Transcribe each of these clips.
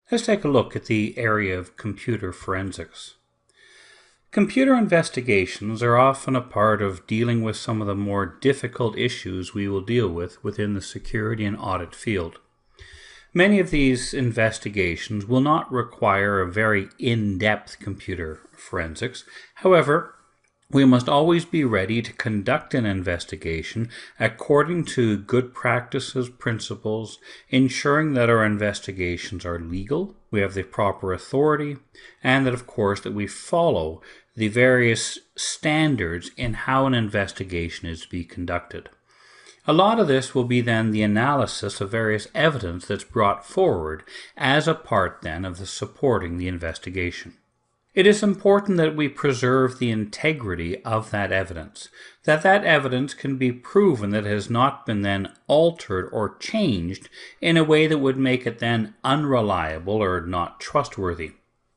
Let's take a look at the area of computer forensics. Computer investigations are often a part of dealing with some of the more difficult issues we will deal with within the security and audit field. Many of these investigations will not require a very in-depth computer forensics. However, we must always be ready to conduct an investigation according to good practices, principles, ensuring that our investigations are legal, we have the proper authority, and that, of course, that we follow the various standards in how an investigation is to be conducted. A lot of this will be then the analysis of various evidence that's brought forward as a part then of the supporting the investigation. It is important that we preserve the integrity of that evidence, that evidence can be proven that it has not been then altered or changed in a way that would make it then unreliable or not trustworthy.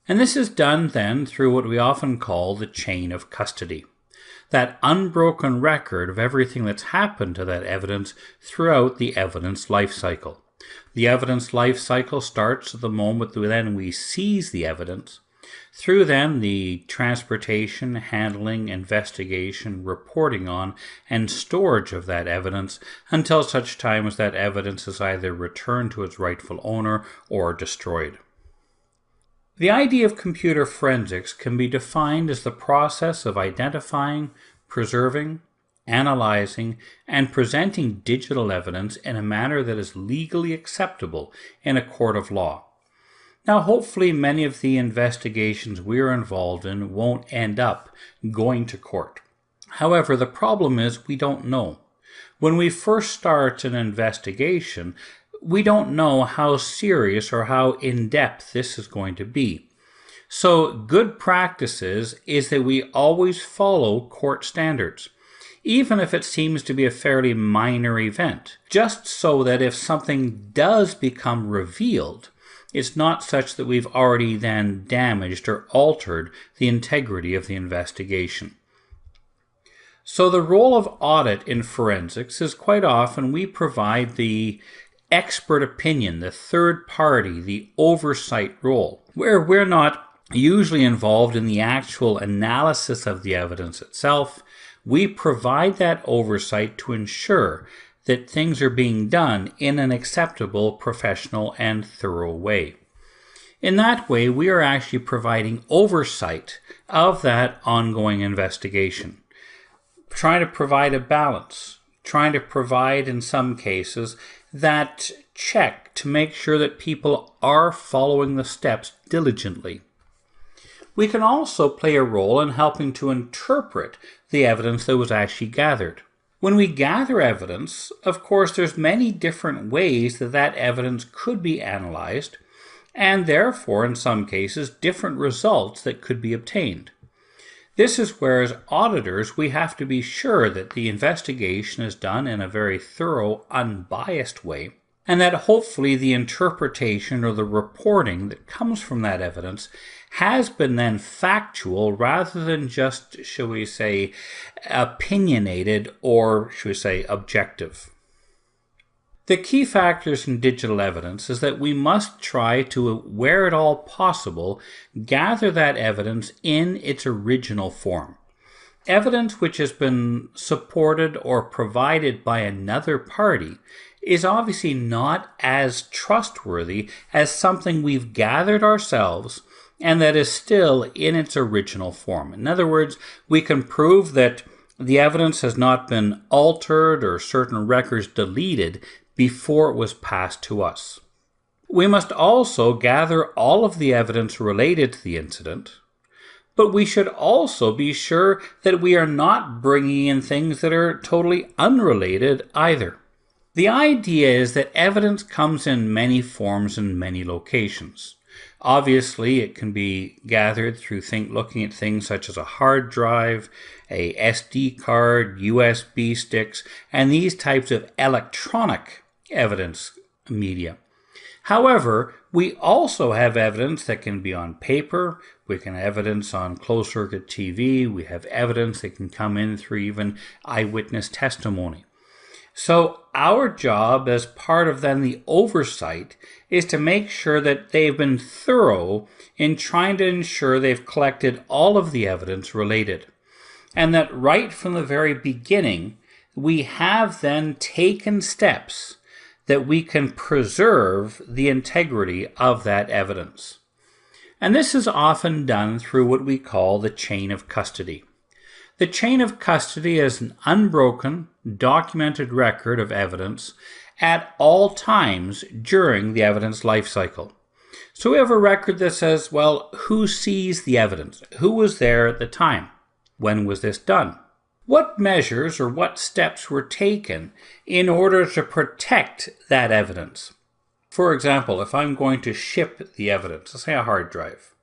And this is done then through what we often call the chain of custody, that unbroken record of everything that's happened to that evidence throughout the evidence life cycle. The evidence life cycle starts at the moment that we seize the evidence, through then the transportation, handling, investigation, reporting on, and storage of that evidence until such time as that evidence is either returned to its rightful owner or destroyed. The idea of computer forensics can be defined as the process of identifying, preserving, analyzing, and presenting digital evidence in a manner that is legally acceptable in a court of law. Now, hopefully many of the investigations we're involved in won't end up going to court. However, the problem is we don't know. When we first start an investigation, we don't know how serious or how in-depth this is going to be. So good practices is that we always follow court standards, even if it seems to be a fairly minor event, just so that if something does become revealed, it's not such that we've already then damaged or altered the integrity of the investigation. So the role of audit in forensics is quite often we provide the expert opinion, the third party, the oversight role, where we're not usually involved in the actual analysis of the evidence itself. We provide that oversight to ensure that things are being done in an acceptable, professional, and thorough way. In that way, we are actually providing oversight of that ongoing investigation, trying to provide a balance, trying to provide, in some cases, that check to make sure that people are following the steps diligently. We can also play a role in helping to interpret the evidence that was actually gathered. When we gather evidence, of course, there's many different ways that evidence could be analyzed, and therefore, in some cases, different results that could be obtained. This is where, as auditors, we have to be sure that the investigation is done in a very thorough, unbiased way, and that hopefully the interpretation or the reporting that comes from that evidence has been then factual rather than just, shall we say, opinionated or, shall we say, objective. The key factors in digital evidence is that we must try to, where at all possible, gather that evidence in its original form. Evidence which has been supported or provided by another party is obviously not as trustworthy as something we've gathered ourselves and that is still in its original form. In other words, we can prove that the evidence has not been altered or certain records deleted before it was passed to us. We must also gather all of the evidence related to the incident, but we should also be sure that we are not bringing in things that are totally unrelated either. The idea is that evidence comes in many forms and many locations. Obviously, it can be gathered through looking at things such as a hard drive, a SD card, USB sticks, and these types of electronic evidence media. However, we also have evidence that can be on paper, we can have evidence on closed-circuit TV, we have evidence that can come in through even eyewitness testimony. So our job as part of then the oversight is to make sure that they've been thorough in trying to ensure they've collected all of the evidence related. And that right from the very beginning, we have then taken steps that we can preserve the integrity of that evidence. And this is often done through what we call the chain of custody. The chain of custody is an unbroken, documented record of evidence at all times during the evidence life cycle. So we have a record that says, well, who sees the evidence? Who was there at the time? When was this done? What measures or what steps were taken in order to protect that evidence? For example, if I'm going to ship the evidence, let's say a hard drive,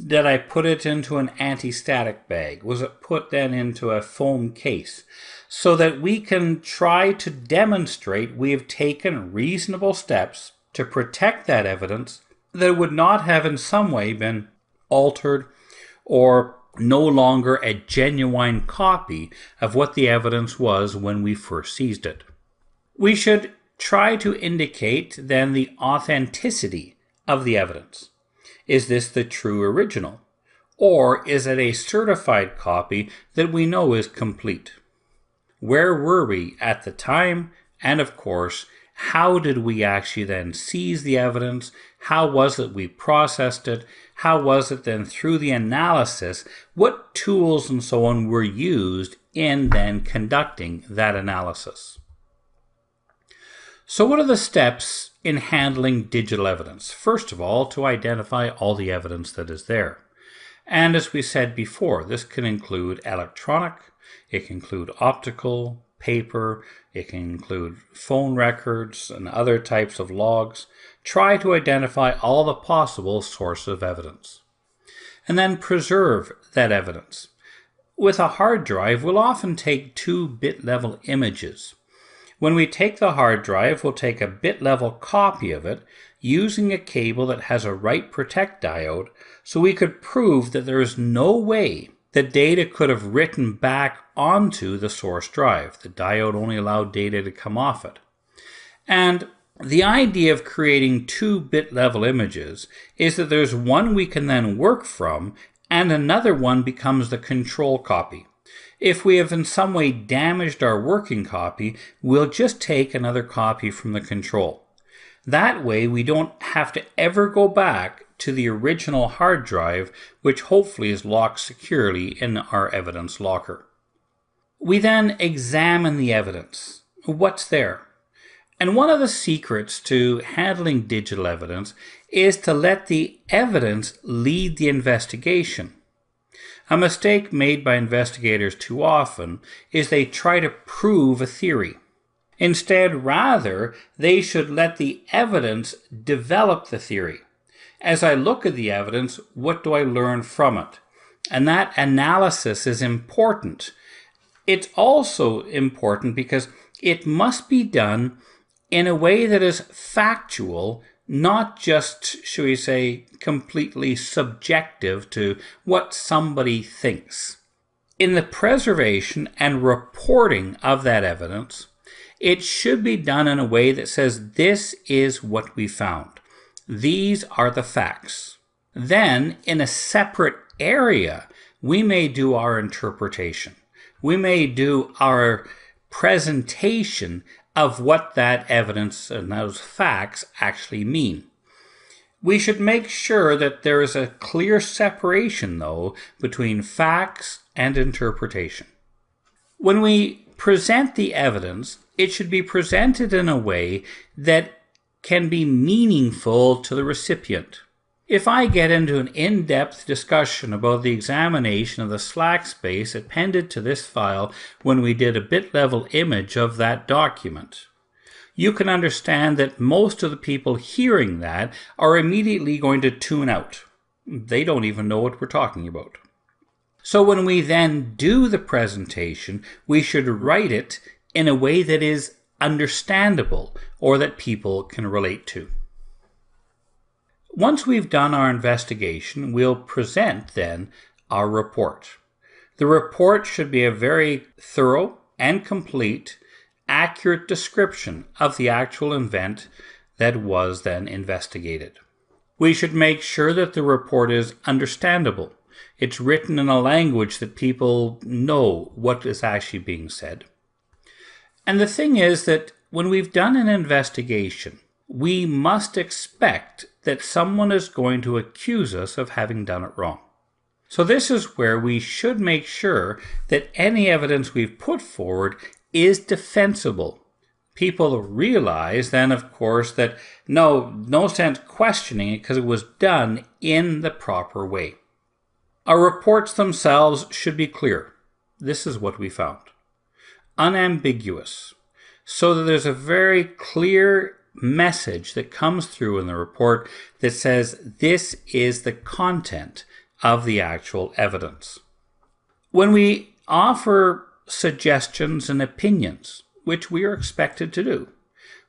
did I put it into an anti-static bag? Was it put then into a foam case? So that we can try to demonstrate we have taken reasonable steps to protect that evidence that would not have in some way been altered or no longer a genuine copy of what the evidence was when we first seized it. We should try to indicate then the authenticity of the evidence. Is this the true original? Or is it a certified copy that we know is complete? Where were we at the time? And of course, how did we actually then seize the evidence? How was it we processed it? How was it then through the analysis? What tools and so on were used in then conducting that analysis? So what are the steps in handling digital evidence? First of all, to identify all the evidence that is there. And as we said before, this can include electronic, it can include optical, paper, it can include phone records and other types of logs. Try to identify all the possible sources of evidence. And then preserve that evidence. With a hard drive, we'll often take 2 bit level images. When we take the hard drive, we'll take a bit level copy of it using a cable that has a write protect diode, so we could prove that there is no way the data could have written back onto the source drive. The diode only allowed data to come off it. And the idea of creating 2 bit level images is that there's one we can then work from and another one becomes the control copy. If we have in some way damaged our working copy, we'll just take another copy from the control. That way we don't have to ever go back to the original hard drive, which hopefully is locked securely in our evidence locker. We then examine the evidence. What's there? And one of the secrets to handling digital evidence is to let the evidence lead the investigation. A mistake made by investigators too often is they try to prove a theory. Instead, rather, they should let the evidence develop the theory. As I look at the evidence, what do I learn from it? And that analysis is important. It's also important because it must be done in a way that is factual, not just, shall we say, completely subjective to what somebody thinks. In the preservation and reporting of that evidence, it should be done in a way that says this is what we found. These are the facts. Then, in a separate area, we may do our interpretation. We may do our presentation of what that evidence and those facts actually mean. We should make sure that there is a clear separation, though, between facts and interpretation. When we present the evidence, it should be presented in a way that can be meaningful to the recipient. If I get into an in-depth discussion about the examination of the slack space appended to this file when we did a bit-level image of that document, you can understand that most of the people hearing that are immediately going to tune out. They don't even know what we're talking about. So when we then do the presentation, we should write it in a way that is understandable or that people can relate to. Once we've done our investigation, we'll present then our report. The report should be a very thorough and complete accurate description of the actual event that was then investigated. We should make sure that the report is understandable. It's written in a language that people know what is actually being said. And the thing is that when we've done an investigation, we must expect that someone is going to accuse us of having done it wrong. So this is where we should make sure that any evidence we've put forward is defensible. People realize then, of course, that no sense questioning it because it was done in the proper way. Our reports themselves should be clear. This is what we found. Unambiguous, so that there's a very clear message that comes through in the report that says this is the content of the actual evidence. When we offer suggestions and opinions, which we are expected to do,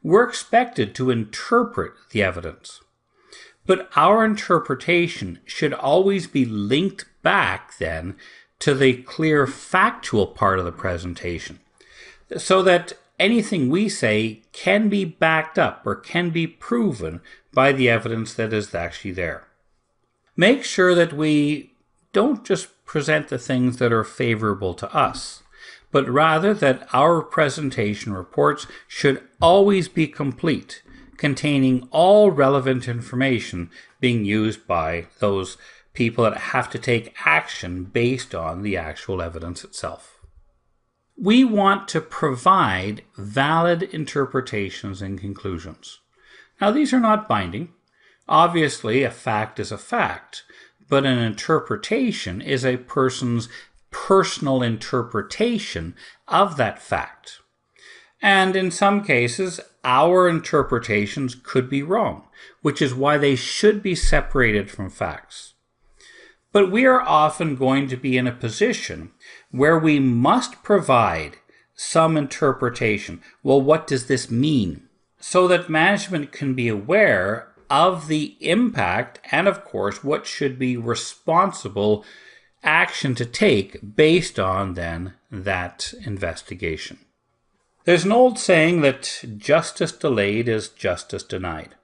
we're expected to interpret the evidence. But our interpretation should always be linked back then to the clear factual part of the presentation, so that anything we say can be backed up or can be proven by the evidence that is actually there. Make sure that we don't just present the things that are favorable to us, but rather that our presentation reports should always be complete, containing all relevant information being used by those people that have to take action based on the actual evidence itself. We want to provide valid interpretations and conclusions. Now, these are not binding. Obviously, a fact is a fact, but an interpretation is a person's personal interpretation of that fact. And in some cases, our interpretations could be wrong, which is why they should be separated from facts. But we are often going to be in a position where we must provide some interpretation. Well, what does this mean? So that management can be aware of the impact and, of course, what should be responsible action to take based on then that investigation. There's an old saying that justice delayed is justice denied.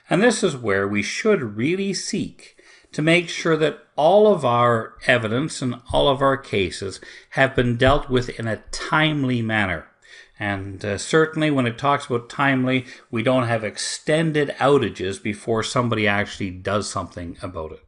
And this is where we should really seek to make sure that all of our evidence and all of our cases have been dealt with in a timely manner. And certainly when it talks about timely, we don't have extended outages before somebody actually does something about it.